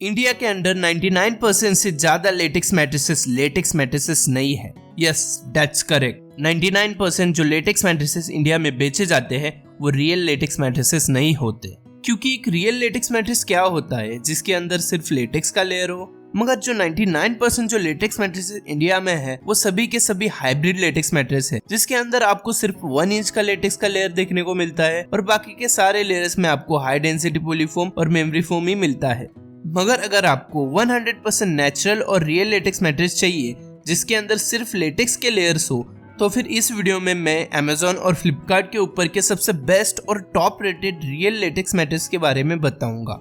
India के under 99% से ज्यादा लेटेक्स मैट्रेसेस नहीं है। Yes, that's correct. 99% जो लेटेक्स मैट्रेसेस इंडिया में बेचे जाते हैं वो रियल लेटेक्स मैट्रेसेस नहीं होते। क्योंकि एक रियल लेटेक्स मैट्रेस क्या होता है जिसके अंदर सिर्फ लेटेक्स का लेयर हो, मगर जो 99% जो लेटेक्स मैट्रेसेस इंडिया में है वो सभी के सभी हाइब्रिड लेटेक्स मैट्रेस है, जिसके अंदर आपको सिर्फ 1 इंच का लेटेक्स का लेयर देखने को मिलता है और बाकी के सारे लेयर्स में आपको हाई डेंसिटी पॉलीफोम और मेमोरी फोम ही मिलता है। मगर अगर आपको 100% नेचुरल और रियल लेटेक्स मैट्रेस चाहिए जिसके अंदर सिर्फ लेटेक्स के लेयर्स हो, तो फिर इस वीडियो में मैं Amazon और Flipkart के ऊपर के सबसे बेस्ट और top rated real latex mattress के बारे में बताऊंगा।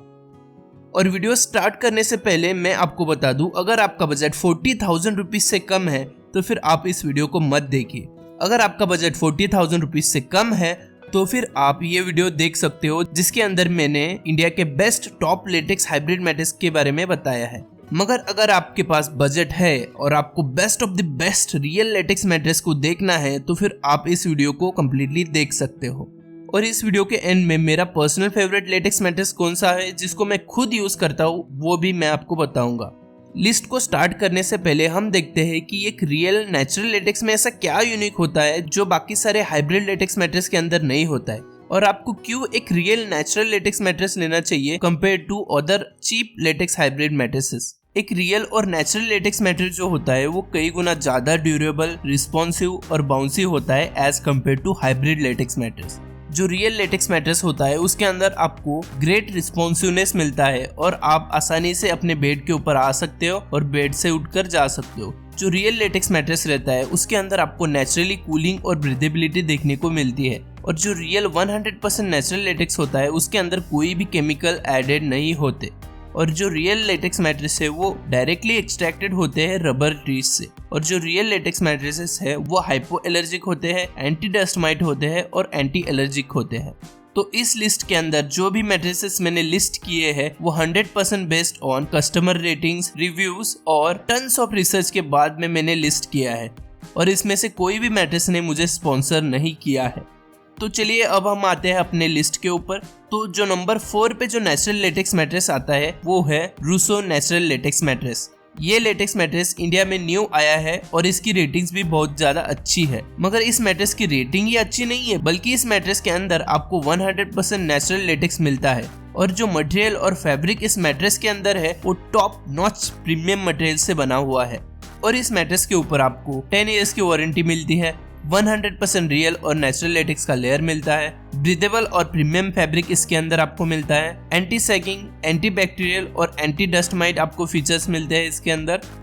और वीडियो स्टार्ट करने से पहले मैं आपको बता दूं, अगर आपका बजट 40,000 रुपीज से कम है तो फिर आप इस वीडियो को मत देखिए। अगर आपका बजट 40,000 रुपीज से कम है तो फिर आप ये वीडियो देख सकते हो जिसके अंदर मैंने इंडिया के best top latex hybrid mattress के बारे में बताया है। मगर अगर आपके पास बजट है और आपको best of the best real latex mattress को देखना है तो फिर आप इस वीडियो को कम्प्लीटली देख सकते हो। और इस वीडियो के एंड में मेरा पर्सनल फेवरेट लेटेक्स मैट्रेस कौन सा है जिसको मैं खुद यूज करता हूँ वो भी मैं आपको बताऊंगा। लिस्ट को स्टार्ट करने से पहले हम देखते हैं कि एक रियल नेचुरल लेटेक्स में ऐसा क्या यूनिक होता है जो बाकी सारे हाइब्रिड लेटेक्स मैट्रेस के अंदर नहीं होता है, और आपको क्यों एक रियल नेचुरल लेटेक्स मैट्रेस लेना चाहिए compare to other cheap latex hybrid mattresses. एक रियल और नेचुरल लेटेक्स मैट्रेस जो होता है वो कई गुना ज्यादा ड्यूरेबल, रिस्पॉन्सिव और बाउंसी होता है as compare to hybrid latex mattress. जो रियल लेटेक्स मैट्रेस होता है उसके अंदर आपको ग्रेट रिस्पॉन्सिवनेस मिलता है और आप आसानी से अपने बेड के ऊपर आ सकते हो और बेड से उठकर जा सकते हो। जो रियल लेटेक्स मैट्रेस रहता है उसके अंदर आपको नेचुरली कूलिंग और ब्रीदेबिलिटी देखने को मिलती है, और जो रियल 100% नेचुरल लेटेक्स होता है उसके अंदर कोई भी केमिकल एडेड नहीं होते। और जो रियल लेटेक्स मैट्रेस है वो डायरेक्टली एक्सट्रैक्टेड होते हैं रबर ट्रीज से, और जो रियल लेटेक्स मैट्रेसेस है वो हाइपो एलर्जिक होते हैं, एंटी डस्ट माइट होते हैं और एंटी एलर्जिक होते हैं। तो इस लिस्ट के अंदर जो भी मैट्रेसेस मैंने लिस्ट किए हैं वो 100% based on customer ratings, reviews और टन्स ऑफ रिसर्च के बाद में मैंने लिस्ट किया है, और इसमें से कोई भी मैट्रेस ने मुझे स्पॉन्सर नहीं किया है। तो चलिए अब हम आते हैं अपने लिस्ट के ऊपर। तो जो नंबर 4 पे जो नेचुरल लेटेक्स मैट्रेस आता है वो है रूसो नेचुरल लेटेक्स मैट्रेस। ये लेटेक्स मैट्रेस इंडिया में न्यू आया है और इसकी रेटिंग्स भी बहुत ज्यादा अच्छी है। मगर इस मैट्रेस की रेटिंग ही अच्छी नहीं है, बल्कि इस मैट्रेस के अंदर आपको 100% नेचुरल लेटेक्स मिलता है, और जो मटेरियल और फैब्रिक इस मैट्रेस के अंदर है वो टॉप नॉच प्रीमियम मटेरियल से बना हुआ है। और इस मैट्रेस के ऊपर आपको 10 इयर्स की वारंटी मिलती है, 100% रियल और नेचुरल लेटेक्स का लेयर मिलता है, ब्रीदेबल और प्रीमियम फैब्रिक इसके अंदर आपको मिलता है, एंटी सैगिंग, एंटी बैक्टीरियल और एंटी डस्ट माइट आपको फीचर्स मिलते हैं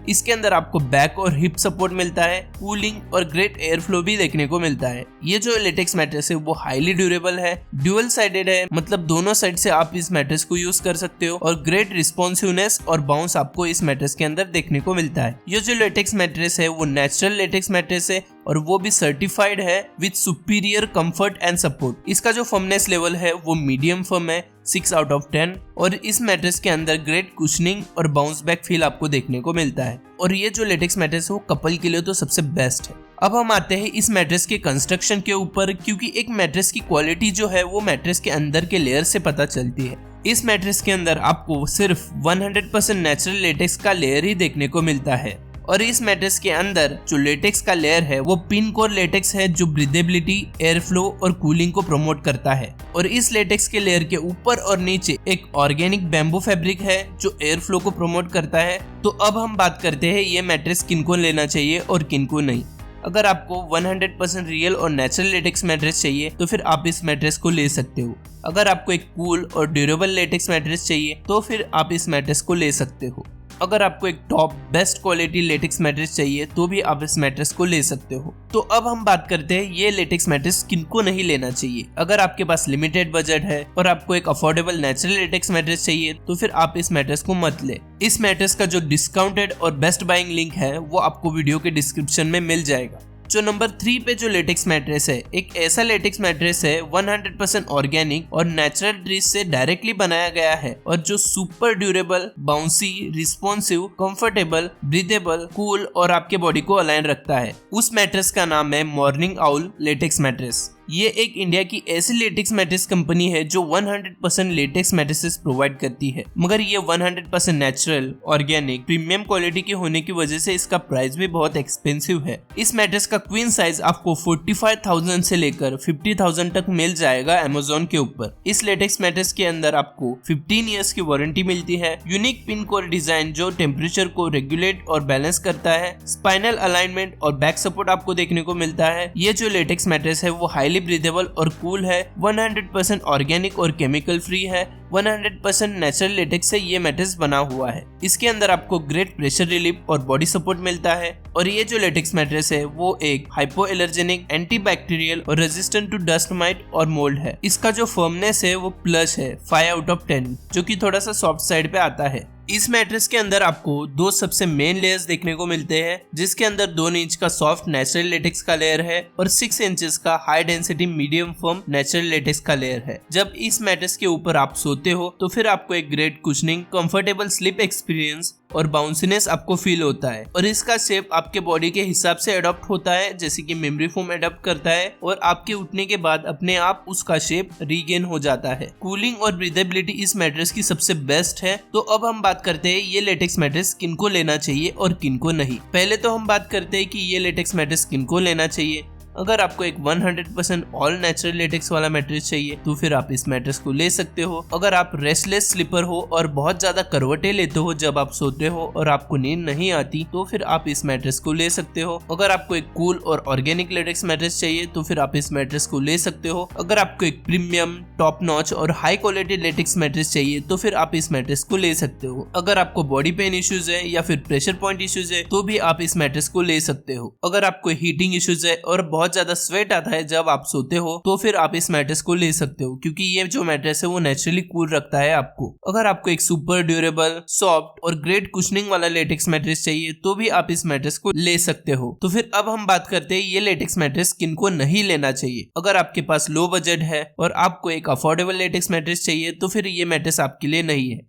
इसके अंदर आपको बैक और हिप सपोर्ट मिलता है, कूलिंग और ग्रेट एयर फ्लो भी देखने को मिलता है। ये जो लेटेक्स मैट्रेस है वो हाईली ड्यूरेबल है, ड्यूअल साइडेड है, मतलब दोनों साइड से आप इस मैट्रेस को यूज कर सकते हो, और ग्रेट रिस्पॉन्सिवनेस और बाउंस आपको इस मैट्रेस के अंदर देखने को मिलता है। ये जो लेटेक्स मैट्रेस है वो नेचुरल लेटेक्स मैट्रेस है और वो भी सर्टिफाइड है with superior comfort and support. इसका जो फर्मनेस लेवल है वो मीडियम फर्म है, 6 आउट ऑफ 10, और इस मैट्रेस के अंदर ग्रेट कुशनिंग और बाउंस बैक फील आपको देखने को मिलता है। और ये जो लेटेक्स मैट्रेस है वो कपल के लिए तो सबसे बेस्ट है। अब हम आते हैं इस मैट्रेस के कंस्ट्रक्शन के ऊपर, क्योंकि एक मैट्रेस की क्वालिटी जो है वो मैट्रेस के अंदर के लेयर से पता चलती है। इस मैट्रेस के अंदर आपको सिर्फ 100% नेचुरल लेटेक्स का लेयर ही देखने को मिलता है, और इस मैट्रेस के अंदर जो लेटेक्स का लेयर है वो पिन कोर लेटेक्स है जो ब्रीदेबिलिटी, एयर फ्लो और कूलिंग को प्रमोट करता है। और इस लेटेक्स के लेयर के ऊपर और नीचे एक ऑर्गेनिक बैम्बू फैब्रिक है जो एयर फ्लो को प्रमोट करता है। तो अब हम बात करते हैं ये मैट्रेस किनको लेना चाहिए और किनको नहीं। अगर आपको 100% रियल और नेचुरल लेटेक्स मैट्रेस चाहिए तो फिर आप इस मैट्रेस को ले सकते हो। अगर आपको एक कूल और ड्यूरेबल लेटेक्स मैट्रेस चाहिए तो फिर आप इस मैट्रेस को ले सकते हो। अगर आपको एक top best quality latex mattress चाहिए तो भी आप इस मैट्रेस को ले सकते हो। तो अब हम बात करते हैं ये लेटेक्स मैट्रेस किनको नहीं लेना चाहिए। अगर आपके पास लिमिटेड बजट है और आपको एक अफोर्डेबल नेचुरल लेटेक्स मैट्रेस चाहिए तो फिर आप इस मैट्रेस को मत ले। इस मैट्रेस का जो डिस्काउंटेड और बेस्ट बाइंग लिंक है वो आपको वीडियो के डिस्क्रिप्शन में मिल जाएगा। जो नंबर 3 पे जो लेटेक्स मैट्रेस है, एक ऐसा लेटेक्स मैट्रेस है 100% ऑर्गेनिक और नेचुरल ट्रीज से डायरेक्टली बनाया गया है, और जो super durable, bouncy, responsive, comfortable, breathable, cool और आपके बॉडी को अलाइन रखता है। उस मैट्रेस का नाम है मॉर्निंग आउल लेटेक्स मैट्रेस। ये एक इंडिया की ऐसी लेटेक्स मैट्रेस कंपनी है जो 100% लेटेक्स मैट्रेसेस प्रोवाइड करती है, मगर ये 100% नेचुरल, ऑर्गेनिक, प्रीमियम क्वालिटी की होने की वजह से इसका प्राइस भी बहुत एक्सपेंसिव है। इस मैट्रेस का क्वीन साइज आपको 45,000 से लेकर 50,000 तक मिल जाएगा अमेज़न के ऊपर। इस लेटेक्स मैट्रेस के अंदर आपको 15 इयर्स की वारंटी मिलती है, यूनिक पिन कोर डिजाइन जो टेम्परेचर को रेगुलेट और बैलेंस करता है, स्पाइनल अलाइनमेंट और बैक सपोर्ट आपको देखने को मिलता है। ये जो लेटेक्स मैट्रेस है वो हाईली ब्रीदेबल और कूल है, 100% ऑर्गेनिक और केमिकल फ्री है, 100% नेचुरल लेटेक्स से ये मैट्रेस बना हुआ है। इसके अंदर आपको ग्रेट प्रेशर रिलीफ और बॉडी सपोर्ट मिलता है। और ये जो लेटेक्स मैट्रेस है वो एक हाइपो एलर्जेनिक, एंटीबैक्टीरियल और रेजिस्टेंट टू डस्ट माइट और मोल्ड है। इसका जो फर्मनेस है वो प्लस है 5 आउट ऑफ 10, जो कि थोड़ा सा सॉफ्ट साइड पे आता है। इस मैट्रेस के अंदर आपको दो सबसे मेन लेयर्स देखने को मिलते हैं, जिसके अंदर 2 इंच का सॉफ्ट नेचुरल लेटेक्स का लेयर है और 6 इंचेस का high density medium firm natural latex का लेयर है। जब इस मैट्रेस के ऊपर आप सोते हो तो फिर आपको एक great cushioning, comfortable sleep experience और बाउंसीनेस आपको फील होता है। और इसका शेप आपके बॉडी के हिसाब से अडॉप्ट होता है, जैसे कि मेमोरी फोम अडॉप्ट करता है और आपके उठने के बाद अपने आप उसका शेप रीगेन हो जाता है। कूलिंग और ब्रीदेबिलिटी इस मैट्रेस की सबसे बेस्ट है। तो अब हम बात करते हैं ये लेटेक्स मैट्रेस किनको लेना चाहिए और किनको नहीं। पहले तो हम बात करते हैं कि ये लेटेक्स मैट्रेस किनको लेना चाहिए। अगर आपको एक 100% ऑल नेचुरल लेटेक्स वाला मैट्रेस चाहिए तो फिर आप इस मैट्रेस को ले सकते हो। अगर आप रेस्टलेस स्लीपर हो और बहुत ज्यादा करवटें लेते हो जब आप सोते हो और आपको नींद नहीं आती तो फिर आप इस मैट्रेस को ले सकते हो। अगर आपको एक कूल और ऑर्गेनिक लेटेक्स मैट्रेस चाहिए तो फिर आप इस मैट्रेस को ले सकते हो। अगर आपको एक प्रीमियम, टॉप नॉच और हाई क्वालिटी लेटेक्स मैट्रेस चाहिए तो फिर आप इस मैट्रेस को ले सकते हो। अगर आपको बॉडी पेन इश्यूज है या फिर प्रेशर पॉइंट इश्यूज है तो भी आप इस मैट्रेस को ले सकते हो। अगर आपको हीटिंग इश्यूज है और बहुत ज्यादा स्वेट आता है जब आप सोते हो तो फिर आप इस मैट्रेस को ले सकते हो, क्योंकि ये जो मैट्रेस है वो नेचुरली कूल रखता है आपको। अगर आपको एक सुपर ड्यूरेबल, सॉफ्ट और ग्रेट कुशनिंग वाला लेटेक्स मैट्रेस चाहिए तो भी आप इस मैट्रेस को ले सकते हो। तो फिर अब हम बात करते हैं ये लेटेक्स मैट्रेस किनको नहीं लेना चाहिए। अगर आपके पास लो बजट है और आपको एक अफोर्डेबल लेटेक्स मैट्रेस चाहिए तो फिर ये मैट्रेस आपके लिए नहीं है।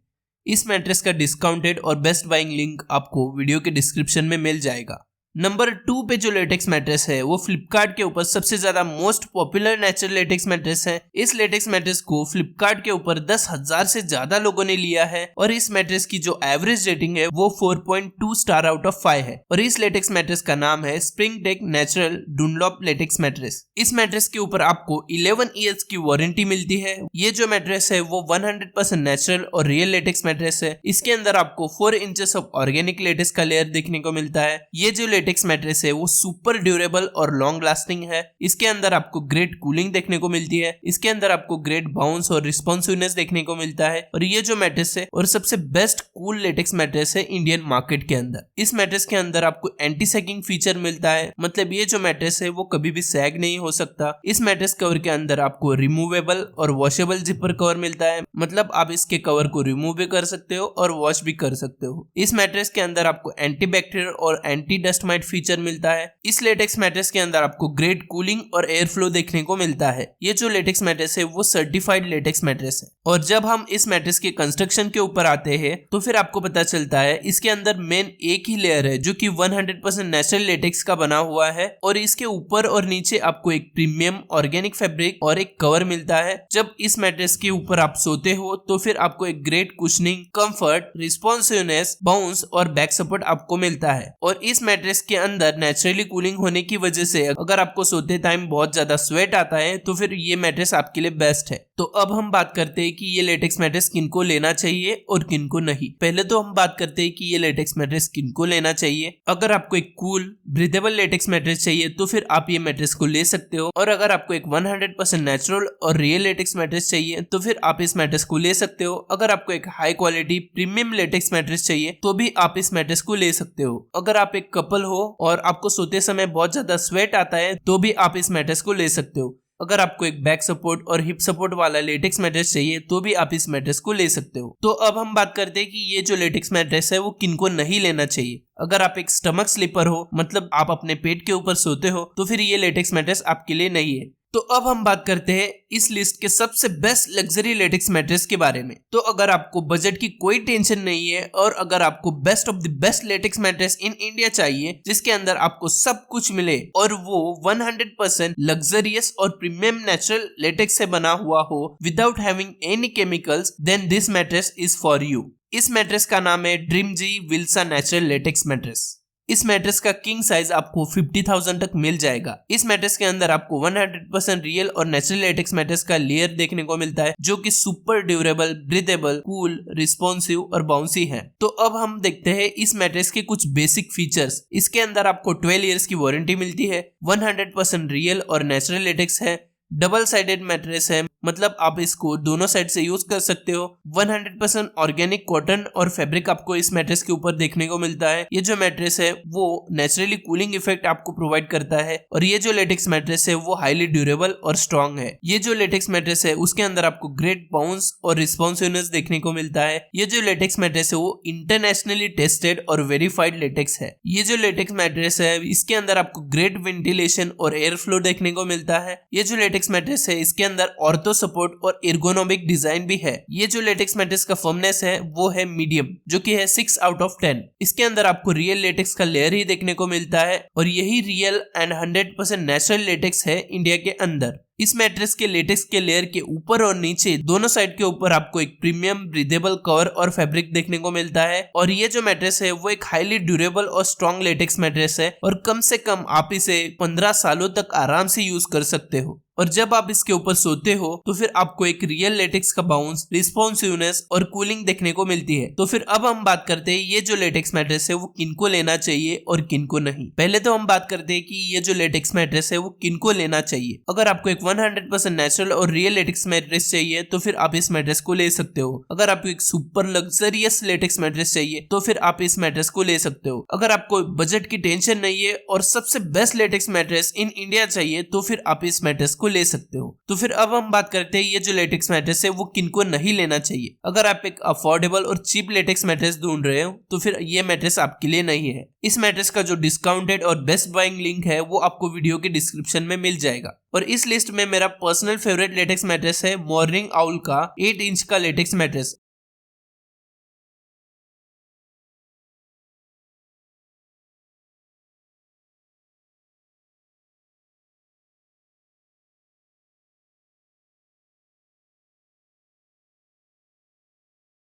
इस मैट्रेस का डिस्काउंटेड और बेस्ट बाइंग लिंक आपको वीडियो के डिस्क्रिप्शन में मिल जाएगा। नंबर 2 पे जो लेटेक्स मैट्रेस है वो फ्लिपकार्ट के ऊपर सबसे ज्यादा most popular natural latex mattress है। इस लेटेक्स मैट्रेस को फ्लिपकार्ट के ऊपर 10,000 से ज्यादा लोगों ने लिया है और इस मैट्रेस की जो एवरेज रेटिंग है वो 4.2 स्टार आउट ऑफ 5 है। और इस लेटेक्स मैट्रेस का नाम है spring tech natural Dunlop latex mattress. इस मैट्रेस के ऊपर आपको 11 इयर्स की वारंटी मिलती है। ये जो मैट्रेस है वो 100% नेचुरल और रियल लेटेक्स मैट्रेस है। इसके अंदर आपको 4 इंचेस ऑफ ऑर्गेनिक लेटेक्स का लेयर देखने को मिलता है। ये जो लेटेक्स मैट्रेस है वो सुपर ड्यूरेबल और लॉन्ग लास्टिंग है। इसके अंदर आपको ग्रेट कूलिंग देखने को मिलती है। इसके अंदर आपको ग्रेट बाउंस और रिस्पॉन्सिवनेस देखने को मिलता है। और ये जो मैट्रेस है और सबसे बेस्ट कूल लेटेक्स मैट्रेस है इंडियन मार्केट के अंदर। इस मैट्रेस के अंदर आपको एंटी सैगिंग फीचर मिलता है, मतलब ये जो मैट्रेस है वो कभी भी सैग नहीं हो सकता। इस मैट्रेस कवर के अंदर आपको रिमूवेबल और वॉशेबल जिपर कवर मिलता है, मतलब आप इसके कवर को रिमूव भी कर सकते हो और वॉश भी कर सकते हो। इस मैट्रेस के अंदर आपको एंटी बैक्टीरियल और एंटी डस्ट माइट फीचर मिलता है। इस लेटेक्स मैट्रेस के अंदर आपको ग्रेट कूलिंग और एयर फ्लो देखने को मिलता है। ये जो लेटेक्स मैट्रेस है वो सर्टिफाइड लेटेक्स मैट्रेस है। और जब हम इस मैट्रेस के कंस्ट्रक्शन के ऊपर आते हैं तो फिर आपको पता चलता है इसके अंदर मेन एक ही लेयर है जो कि 100% नेचुरल लेटेक्स का बना हुआ है और इसके ऊपर और नीचे आपको एक प्रीमियम ऑर्गेनिक फैब्रिक और एक कवर मिलता है। जब इस मैट्रेस के ऊपर आप सोते हो तो फिर आपको एक great cushioning, comfort, responsiveness, bounce और बैक सपोर्ट आपको मिलता है। और इस मैट्रेस के अंदर नेचुरली कूलिंग होने की वजह से अगर आपको सोते टाइम बहुत ज्यादा स्वेट आता है तो फिर ये मैट्रेस आपके लिए बेस्ट है। तो अब हम बात करते हैं कि ये लेटेक्स मैट्रेस किनको लेना चाहिए और किनको नहीं। पहले तो हम बात करते हैं कि ये लेटेक्स मैट्रेस किनको लेना चाहिए। अगर आपको एक कूल ब्रीदेबल लेटेक्स मैट्रेस चाहिए तो फिर आप ये मैट्रेस को ले सकते हो। और अगर आपको एक 100% नेचुरल और रियल लेटेक्स मैट्रेस चाहिए तो फिर आप इस मैट्रेस को ले सकते हो। अगर आपको एक high quality premium latex mattress चाहिए तो भी आप इस मैट्रेस को ले सकते हो। अगर आप एक कपल हो और आपको सोते समय बहुत ज्यादा स्वेट आता है तो भी आप इस मैट्रेस को ले सकते हो। अगर आपको एक बैक सपोर्ट और हिप सपोर्ट वाला लेटेक्स मैट्रेस चाहिए तो भी आप इस मैट्रेस को ले सकते हो। तो अब हम बात करते हैं कि ये जो लेटेक्स मैट्रेस है वो किनको नहीं लेना चाहिए। अगर आप एक स्टमक स्लीपर हो, मतलब आप अपने पेट के ऊपर सोते हो, तो फिर ये लेटेक्स मैट्रेस आपके लिए नहीं है। तो अब हम बात करते हैं इस लिस्ट के सबसे बेस्ट लग्जरी लेटेक्स मैट्रेस के बारे में। तो अगर आपको बजट की कोई टेंशन नहीं है और अगर आपको best of the best latex mattress in India चाहिए जिसके अंदर आपको सब कुछ मिले और वो 100% लग्जरियस और प्रीमियम नेचुरल लेटेक्स से बना हुआ हो without having any chemicals, then this mattress is for you. इस मैट्रेस का नाम है Dreamzee Wilsa natural latex mattress. इस मैट्रेस का किंग साइज आपको 50,000 तक मिल जाएगा। इस मैट्रेस के अंदर आपको 100% रियल और नेचुरल लेटेक्स मैट्रेस का लेयर देखने को मिलता है जो कि super durable, breathable, cool, responsive और बाउंसी है। तो अब हम देखते हैं इस मैट्रेस के कुछ बेसिक फीचर्स। इसके अंदर आपको 12 इयर्स की वारंटी मिलती है, 100% रियल और नेचुरल लेटेक्स है, डबल साइडेड मैट्रेस है, मतलब आप इसको दोनों साइड से यूज कर सकते हो। 100% ऑर्गेनिक कॉटन और फैब्रिक आपको इस मैट्रेस के ऊपर देखने को मिलता है। ये जो मैट्रेस है वो नेचुरली कूलिंग इफेक्ट आपको प्रोवाइड करता है और ये जो लेटेक्स मैट्रेस है वो हाईली ड्यूरेबल और स्ट्रॉन्ग है। ये जो लेटेक्स मैट्रेस है उसके अंदर आपको ग्रेट बाउंस और रिस्पॉन्सिवनेस देखने को मिलता है। ये जो लेटेक्स मैट्रेस है वो इंटरनेशनली टेस्टेड और वेरीफाइड लेटेक्स है। ये जो लेटेक्स मैट्रेस है इसके अंदर आपको ग्रेट वेंटिलेशन और एयर फ्लो देखने को मिलता है। ये जो लेटेक्स मैट्रेस है इसके अंदर ऑर्थो सपोर्ट और एर्गोनोमिक डिजाइन भी है। ये जो लेटेक्स मैट्रेस का फर्मनेस है वो है मीडियम जो कि है 6 आउट ऑफ 10। इसके अंदर आपको रियल लेटेक्स का लेयर ही देखने को मिलता है और यही रियल एंड 100% नेचुरल लेटेक्स है इंडिया के अंदर। इस मैट्रेस के लेटेक्स के लेयर के ऊपर और नीचे दोनों साइड के ऊपर आपको एक प्रीमियम ब्रीदेबल कवर और फैब्रिक देखने को मिलता है और ये जो मैट्रेस है वो एक हाईली ड्यूरेबल और स्ट्रॉन्ग लेटेक्स मैट्रेस है और कम से कम आप इसे 15 सालों तक आराम से यूज कर सकते हो। और जब आप इसके ऊपर सोते हो तो फिर आपको एक रियल लेटेक्स का बाउंस, रिस्पॉन्सिवनेस और कूलिंग देखने को मिलती है। तो फिर अब हम बात करते हैं ये जो लेटेक्स मैट्रेस है वो किनको लेना चाहिए और किनको नहीं। पहले तो हम बात करते हैं कि ये जो लेटेक्स मैट्रेस है वो किनको लेना चाहिए। अगर आपको एक 100% नेचुरल और रियल लेटेक्स मैट्रेस चाहिए तो फिर आप इस मैट्रेस को ले सकते हो। अगर आपको एक सुपर लग्जरियस लेटेक्स मैट्रेस चाहिए तो फिर आप इस मैट्रेस को ले सकते हो। अगर आपको बजट की टेंशन नहीं है और सबसे best latex mattress in India चाहिए तो फिर आप इस मैट्रेस को ले सकते हो। तो फिर अब हम बात करते हैं ये जो लेटेक्स मैट्रेस है वो किनको नहीं लेना चाहिए। अगर आप एक अफोर्डेबल और चीप लेटेक्स मैट्रेस ढूंढ रहे हो तो फिर ये मैट्रेस आपके लिए नहीं है। इस मैट्रेस का जो डिस्काउंटेड और बेस्ट बाइंग लिंक है वो आपको वीडियो के डिस्क्रिप्शन में मिल जाएगा। और इस लिस्ट में मेरा पर्सनल फेवरेट लेटेक्स मैट्रेस है मॉर्निंग आउल का 8 इंच का लेटेक्स मैट्रेस।